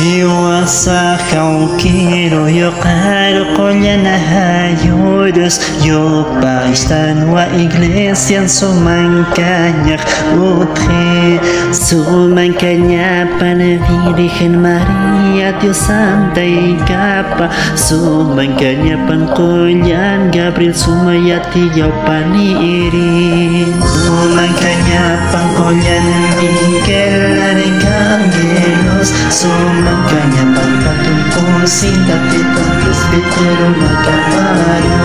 Iwasahaw quiero yo caro collana ayudos yo paistan wa iglesia en su mancaña utje su mancaña para Virgen María Dios Santa y capa su mancaña pan collan Gabriel sumayati yo paniri su mancaña pan collan Miguel Arcángelos su mancaña pampatungkol sinta titong presbitero magkapayo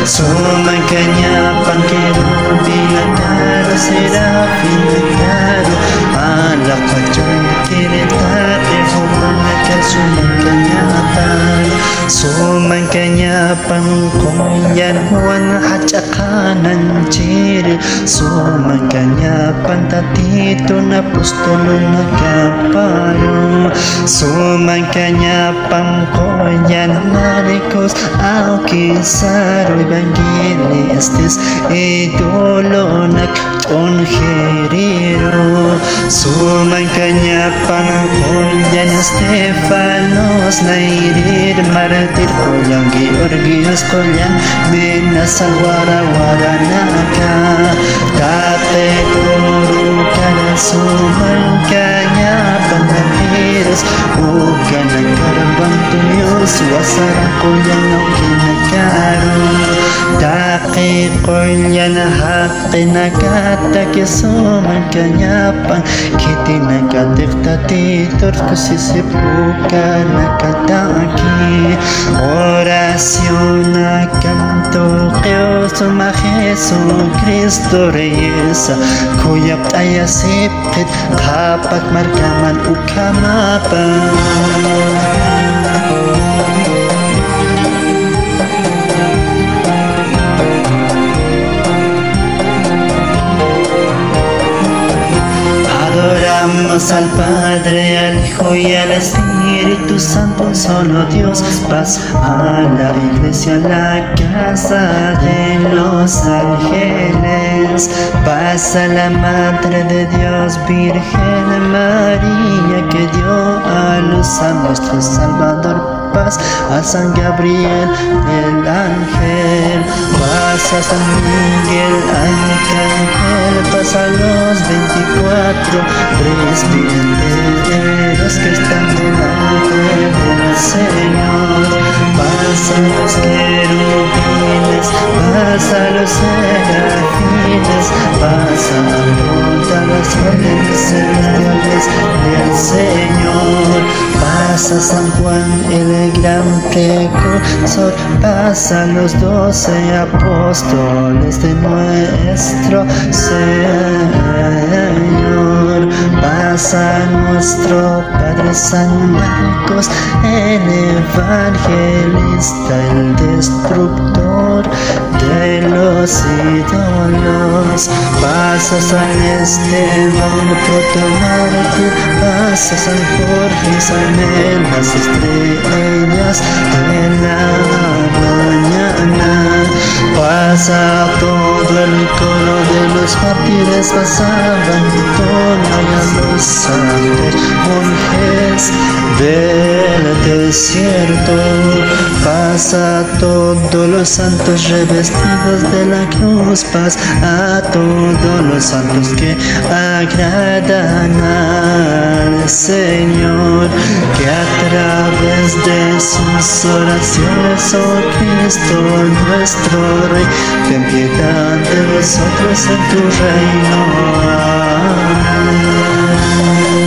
so mancaña pangkero bilangaro serafin nagaro alak pajoy kiretate humanagal so mancaña tan so mancaña pangkoyan wan hachakanan chiri so mancaña pantatito na apostolo nagkapayo so mancaña pangkoyan Maricos au kisaro evangelistis idolo nagtongeriro so mancaña pangkoyan Estefanos nairir martir koyan Georgios koyan binasal wara-waranaka tate kuru kana so mancaña panghapiros bukan nagkarabang tuyos wasara koyan ang kinakaroon daki koyan haki nakatakis so mancaña pang kiti nakatiktatitors kusisipuka nakataki oración na canto Dios ma Jesucristo Reyes kuyap tayo sipit kapag markaman ukamapan Adoramos al Padre, al Hijo y al Espíritu Santo, un solo Dios. Paz a la iglesia, a la casa de los ángeles. Paz a la Madre de Dios, Virgen María, que dio a luz a nuestro Salvador. Paz a San Gabriel, el ángel. Paz a San Miguel, arcángel. Paz a los 24 presbíteros que están delante del Señor. Paz a los querubines, paz a los serafines, paz a todas las órdenes celestiales del Señor. Paz a San Juan el gran precursor, paz a los 12 apóstoles de nuestro Señor. Paz a nuestro Padre San Marcos, el evangelista, el destructor de los ídolos. Paz a San Esteban, protomártir, paz a San Jorge, Isabel, las estrellas de la mañana. Paz a todo el coro de los mártires, paz a Antonio y a los santos monjes del desierto. Paz a todos los santos revestidos de la cruz, paz a todos los santos que agradan al Señor, que a través de sus oraciones, oh Cristo nuestro Rey, ten piedad de nosotros en tu reino. Amén.